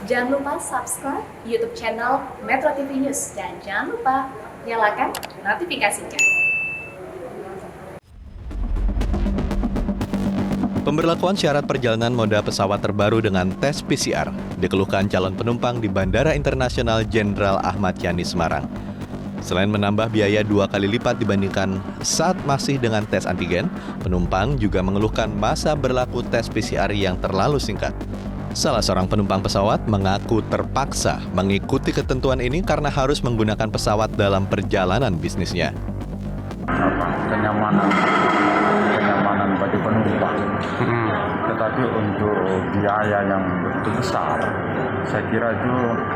Jangan lupa subscribe YouTube channel Metro TV News dan jangan lupa nyalakan notifikasinya. Pemberlakuan syarat perjalanan moda pesawat terbaru dengan tes PCR dikeluhkan calon penumpang di Bandara Internasional Jenderal Ahmad Yani Semarang. Selain menambah biaya 2 kali lipat dibandingkan saat masih dengan tes antigen, penumpang juga mengeluhkan masa berlaku tes PCR yang terlalu singkat. Salah seorang penumpang pesawat mengaku terpaksa mengikuti ketentuan ini karena harus menggunakan pesawat dalam perjalanan bisnisnya. Kenyamanan bagi penumpang. Tetapi untuk biaya yang begitu besar, saya kira itu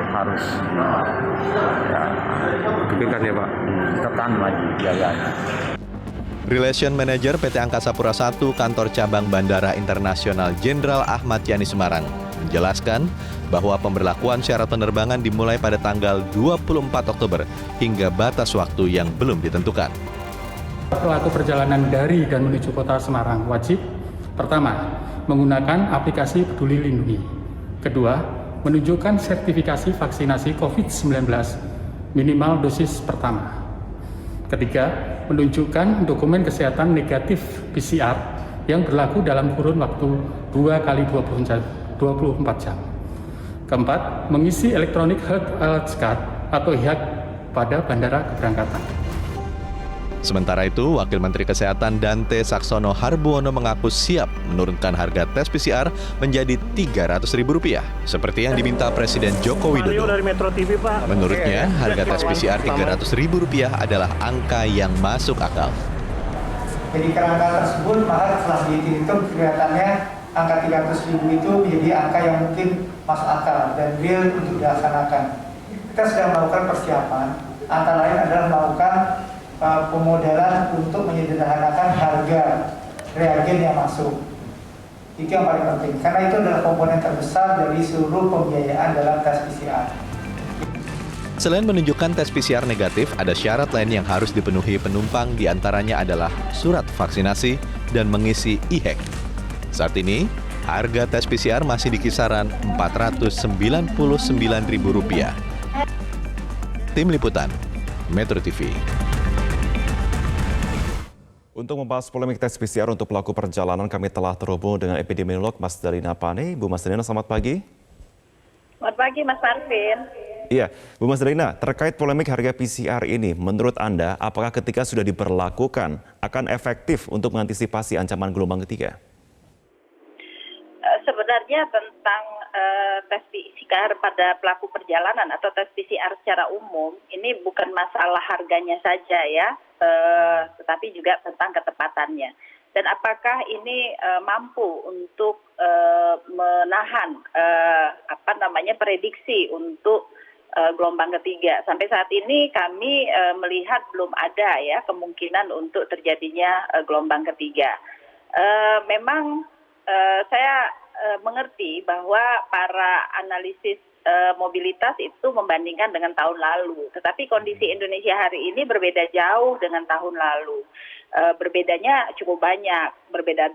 harus ditekan ya Pak? ditekan lagi biayanya. Relation Manager PT Angkasa Pura I Kantor Cabang Bandara Internasional Jenderal Ahmad Yani Semarang menjelaskan bahwa pemberlakuan syarat penerbangan dimulai pada tanggal 24 Oktober hingga batas waktu yang belum ditentukan. Pelaku perjalanan dari dan menuju kota Semarang wajib, pertama, menggunakan aplikasi Peduli Lindungi. Kedua, menunjukkan sertifikasi vaksinasi COVID-19 minimal dosis pertama. Ketiga, menunjukkan dokumen kesehatan negatif PCR yang berlaku dalam kurun waktu 2 kali 24 jam. Keempat, mengisi Electronic Health Alert Card atau EHAC pada bandara keberangkatan. Sementara itu, Wakil Menteri Kesehatan Dante Saxono Harbuono mengaku siap menurunkan harga tes PCR menjadi Rp300.000, seperti yang diminta Presiden Joko Widodo. Menurutnya, harga tes PCR Rp300.000 adalah angka yang masuk akal. Jadi kerangka tersebut malah setelah dihitung kelihatannya angka 300.000 itu menjadi angka yang mungkin masuk akal dan real untuk dilaksanakan. Kita sedang melakukan persiapan, antara lain adalah melakukan pemodelan untuk menyederhanakan harga reagen yang masuk. Itu yang paling penting, karena itu adalah komponen terbesar dari seluruh pembiayaan dalam tes PCR. Selain menunjukkan tes PCR negatif, ada syarat lain yang harus dipenuhi penumpang, diantaranya adalah surat vaksinasi dan mengisi e-hack. Saat ini, harga tes PCR masih di kisaran Rp499.000. Tim Liputan, Metro TV. Untuk membahas polemik tes PCR untuk pelaku perjalanan, kami telah terhubung dengan epidemiolog Mas Dalina Pane. Bu Mas Dalina, selamat pagi. Selamat pagi, Mas Marvin. Iya, Bu Mas Dalina, terkait polemik harga PCR ini, menurut Anda, apakah ketika sudah diberlakukan akan efektif untuk mengantisipasi ancaman gelombang ketiga? Sebenarnya tentang tes PCR pada pelaku perjalanan atau tes PCR secara umum, ini bukan masalah harganya saja ya, tetapi juga tentang ketepatannya. Dan apakah ini mampu untuk menahan prediksi untuk gelombang ketiga. Sampai saat ini kami melihat belum ada ya kemungkinan untuk terjadinya gelombang ketiga. Memang saya mengerti bahwa para analisis mobilitas itu membandingkan dengan tahun lalu. Tetapi kondisi Indonesia hari ini berbeda jauh dengan tahun lalu. Berbedanya cukup banyak. Berbeda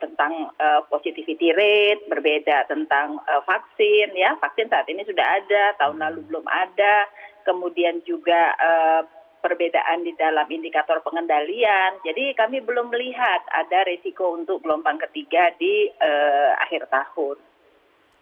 tentang positivity rate, berbeda tentang vaksin. Ya, vaksin saat ini sudah ada, tahun lalu belum ada. Kemudian juga perbedaan di dalam indikator pengendalian. Jadi kami belum melihat ada resiko untuk gelombang ketiga di akhir tahun.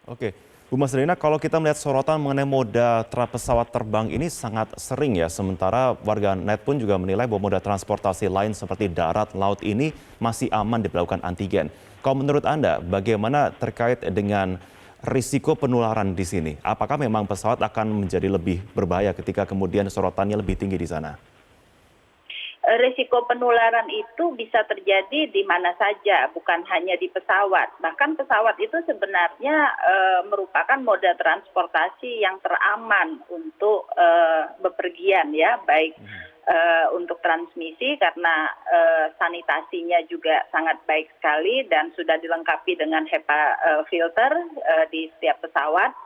Oke, Bu Mas Dalina, kalau kita melihat sorotan mengenai moda pesawat terbang ini sangat sering ya, sementara warga net pun juga menilai bahwa moda transportasi lain seperti darat, laut ini masih aman diberlakukan antigen. Kalau menurut Anda, bagaimana terkait dengan risiko penularan di sini? Apakah memang pesawat akan menjadi lebih berbahaya ketika kemudian sorotannya lebih tinggi di sana? Risiko penularan itu bisa terjadi di mana saja, bukan hanya di pesawat. Bahkan pesawat itu sebenarnya merupakan moda transportasi yang teraman untuk bepergian ya, baik untuk transmisi karena sanitasinya juga sangat baik sekali dan sudah dilengkapi dengan HEPA filter di setiap pesawat.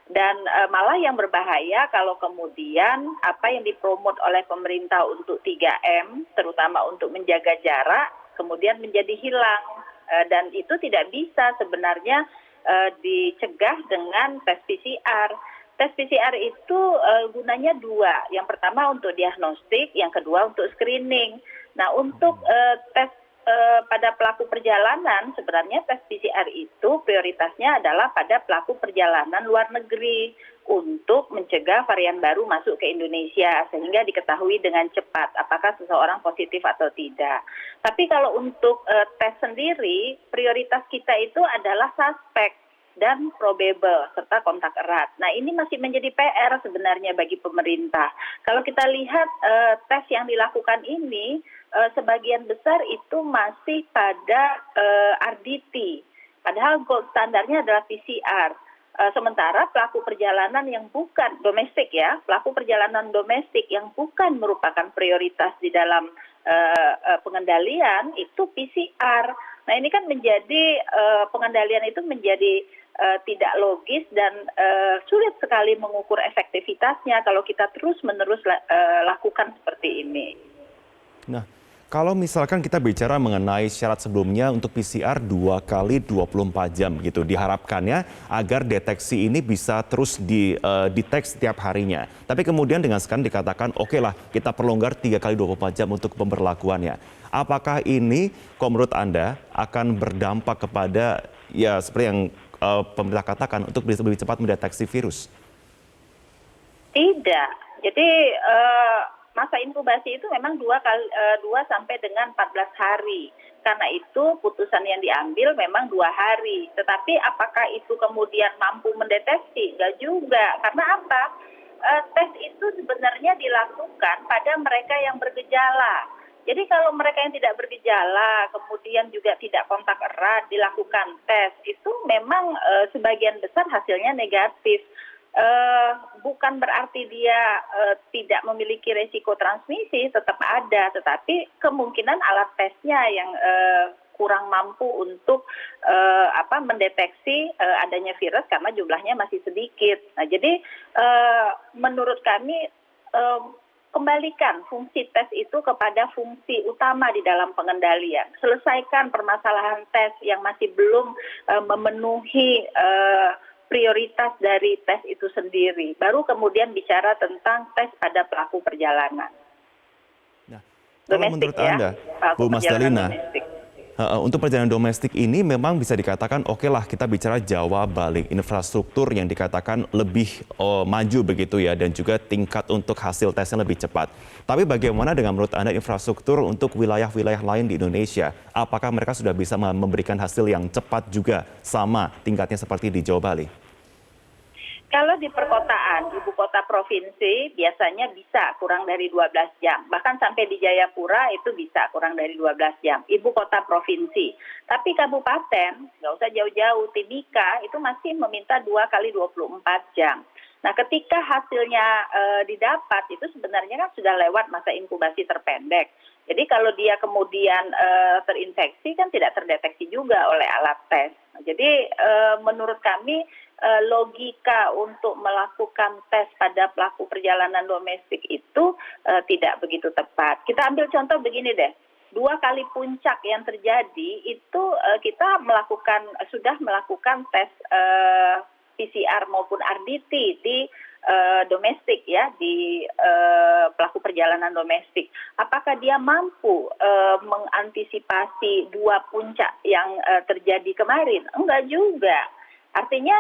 Dan malah yang berbahaya kalau kemudian apa yang dipromot oleh pemerintah untuk 3M, terutama untuk menjaga jarak, kemudian menjadi hilang. Dan itu tidak bisa sebenarnya dicegah dengan tes PCR. Tes PCR itu gunanya dua. Yang pertama untuk diagnostik, yang kedua untuk screening. Nah, untuk tes pada pelaku perjalanan, sebenarnya tes PCR itu prioritasnya adalah pada pelaku perjalanan luar negeri untuk mencegah varian baru masuk ke Indonesia sehingga diketahui dengan cepat apakah seseorang positif atau tidak. Tapi kalau untuk tes sendiri, prioritas kita itu adalah suspek dan probable serta kontak erat. Nah, ini masih menjadi PR sebenarnya bagi pemerintah. Kalau kita lihat tes yang dilakukan ini, sebagian besar itu masih pada RDT. Padahal gold standarnya adalah PCR. Sementara pelaku perjalanan yang bukan domestik ya, pelaku perjalanan domestik yang bukan merupakan prioritas di dalam pengendalian itu PCR. Nah, ini kan menjadi pengendalian itu menjadi tidak logis dan sulit sekali mengukur efektivitasnya kalau kita terus-menerus lakukan seperti ini. Nah, kalau misalkan kita bicara mengenai syarat sebelumnya untuk PCR 2 kali 24 jam gitu, diharapkannya agar deteksi ini bisa terus dideteksi setiap harinya. Tapi kemudian dengan sekarang dikatakan oke lah kita perlonggar 3 kali 24 jam untuk pemberlakuannya. Apakah ini kalau menurut Anda akan berdampak kepada ya seperti yang pemerintah katakan untuk bisa lebih cepat mendeteksi virus? Tidak. Jadi masa inkubasi itu memang 2 sampai dengan 14 hari. Karena itu putusan yang diambil memang 2 hari. Tetapi apakah itu kemudian mampu mendeteksi? Enggak juga. Karena apa? Tes itu sebenarnya dilakukan pada mereka yang bergejala. Jadi kalau mereka yang tidak bergejala, kemudian juga tidak kontak erat, dilakukan tes, itu memang sebagian besar hasilnya negatif. Bukan berarti dia tidak memiliki resiko transmisi, tetap ada, tetapi kemungkinan alat tesnya yang kurang mampu untuk mendeteksi adanya virus karena jumlahnya masih sedikit. Nah, jadi menurut kami kembalikan fungsi tes itu kepada fungsi utama di dalam pengendalian. Selesaikan permasalahan tes yang masih belum memenuhi prioritas dari tes itu sendiri. Baru kemudian bicara tentang tes pada pelaku perjalanan. Nah, kalau menurut Anda, Bu Mas Dalina, untuk perjalanan domestik ini memang bisa dikatakan oke lah kita bicara Jawa, Bali, infrastruktur yang dikatakan lebih maju begitu ya dan juga tingkat untuk hasil tesnya lebih cepat. Tapi bagaimana dengan menurut Anda infrastruktur untuk wilayah-wilayah lain di Indonesia? Apakah mereka sudah bisa memberikan hasil yang cepat juga sama tingkatnya seperti di Jawa, Bali? Kalau di perkotaan, ibu kota provinsi biasanya bisa kurang dari 12 jam. Bahkan sampai di Jayapura itu bisa kurang dari 12 jam. Ibu kota provinsi. Tapi kabupaten, nggak usah jauh-jauh, Timika itu masih meminta 2 kali 24 jam. Nah, ketika hasilnya didapat, itu sebenarnya kan sudah lewat masa inkubasi terpendek. Jadi kalau dia kemudian terinfeksi kan tidak terdeteksi juga oleh alat tes. Nah, jadi menurut kami logika untuk melakukan tes pada pelaku perjalanan domestik itu tidak begitu tepat. Kita ambil contoh begini deh. 2 kali puncak yang terjadi itu kita sudah melakukan tes PCR maupun RDT di domestik ya, di pelaku perjalanan domestik. Apakah dia mampu mengantisipasi 2 puncak yang terjadi kemarin? Enggak juga. Artinya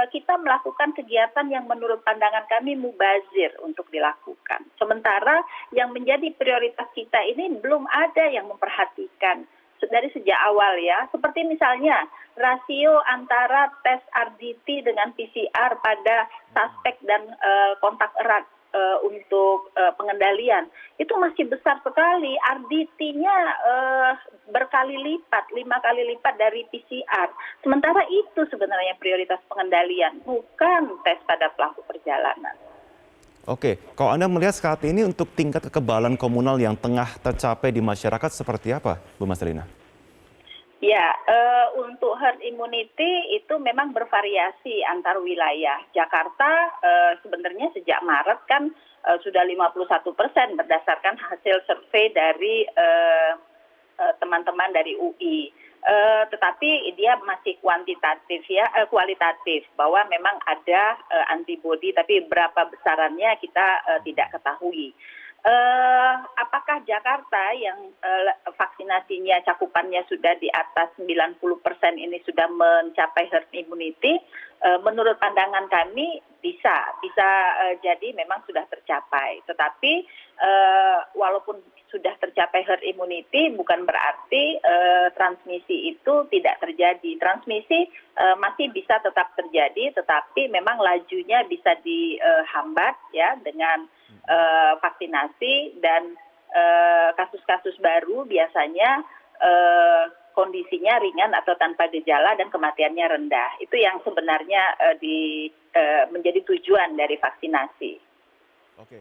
kita melakukan kegiatan yang menurut pandangan kami mubazir untuk dilakukan. Sementara yang menjadi prioritas kita ini belum ada yang memperhatikan dari sejak awal ya. Seperti misalnya rasio antara tes RDT dengan PCR pada suspek dan kontak erat untuk pengendalian itu masih besar sekali. RDT-nya berkali lipat, 5 kali lipat dari PCR. Sementara itu sebenarnya prioritas pengendalian, bukan tes pada pelaku perjalanan. Oke, kalau Anda melihat saat ini untuk tingkat kekebalan komunal yang tengah tercapai di masyarakat seperti apa, Bu Mas Dalina? Ya, untuk herd immunity itu memang bervariasi antar wilayah. Jakarta sebenarnya sejak Maret kan sudah 51% berdasarkan hasil survei dari teman-teman dari UI. Tetapi dia masih kuantitatif ya, kualitatif, bahwa memang ada antibodi, tapi berapa besarannya kita tidak ketahui. Apakah Jakarta yang vaksinasinya cakupannya sudah di atas 90% ini sudah mencapai herd immunity? Menurut pandangan kami bisa jadi memang sudah tercapai. Tetapi walaupun sudah tercapai herd immunity bukan berarti transmisi itu tidak terjadi. Transmisi masih bisa tetap terjadi, tetapi memang lajunya bisa dihambat ya dengan vaksinasi, dan kasus-kasus baru biasanya kondisinya ringan atau tanpa gejala dan kematiannya rendah. Itu yang sebenarnya menjadi tujuan dari vaksinasi. Oke.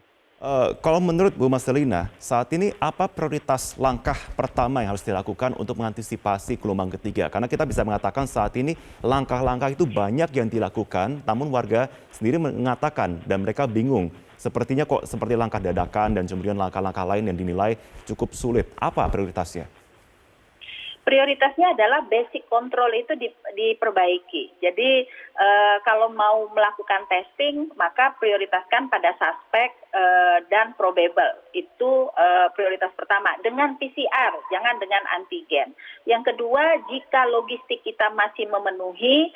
Kalau menurut Bu Mas Dalina, saat ini apa prioritas langkah pertama yang harus dilakukan untuk mengantisipasi gelombang ketiga? Karena kita bisa mengatakan saat ini langkah-langkah itu banyak yang dilakukan, namun warga sendiri mengatakan dan mereka bingung. Sepertinya kok seperti langkah dadakan dan kemudian langkah-langkah lain yang dinilai cukup sulit. Apa prioritasnya? Prioritasnya adalah basic control itu diperbaiki. Jadi kalau mau melakukan testing, maka prioritaskan pada suspek dan probable. Itu prioritas pertama. Dengan PCR, jangan dengan antigen. Yang kedua, jika logistik kita masih memenuhi,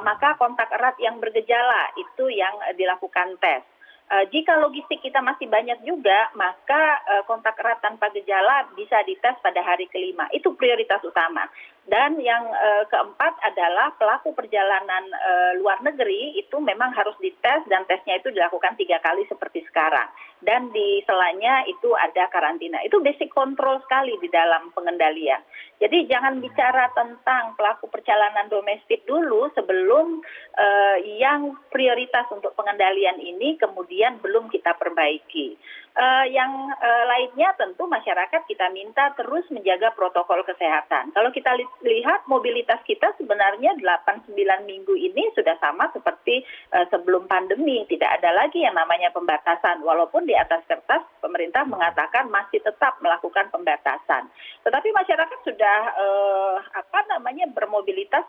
maka kontak erat yang bergejala itu yang dilakukan tes. Jika logistik kita masih banyak juga, maka kontak erat tanpa gejala bisa dites pada hari kelima. Itu prioritas utama. Dan yang keempat adalah pelaku perjalanan luar negeri itu memang harus dites, dan tesnya itu dilakukan 3 kali seperti sekarang. Dan di selanya itu ada karantina. Itu basic control sekali di dalam pengendalian. Jadi jangan bicara tentang pelaku perjalanan domestik dulu sebelum yang prioritas untuk pengendalian ini kemudian belum kita perbaiki. Yang lainnya tentu masyarakat kita minta terus menjaga protokol kesehatan. Kalau kita lihat mobilitas kita sebenarnya 8-9 minggu ini sudah sama seperti sebelum pandemi. Tidak ada lagi yang namanya pembatasan. Walaupun di atas kertas pemerintah mengatakan masih tetap melakukan pembatasan. Tetapi masyarakat sudah bermobilitas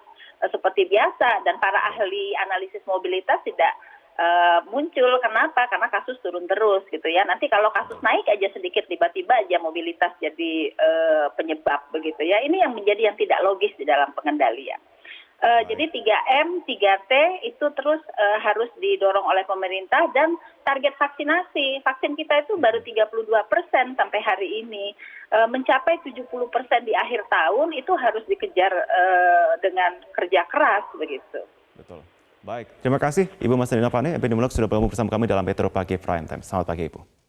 seperti biasa, dan para ahli analisis mobilitas tidak muncul. Kenapa? Karena kasus turun terus gitu ya. Nanti kalau kasus naik aja sedikit, tiba-tiba aja mobilitas jadi penyebab begitu ya. Ini yang menjadi yang tidak logis di dalam pengendalian. Jadi 3M, 3T itu terus harus didorong oleh pemerintah, dan target vaksinasi. Vaksin kita itu baru 32% sampai hari ini. Mencapai 70% di akhir tahun itu harus dikejar dengan kerja keras begitu. Betul. Baik, terima kasih Ibu Mas Dalina Vane, epidemiolog, sudah bergabung bersama kami dalam Metro Pagi Prime Time. Selamat pagi Ibu.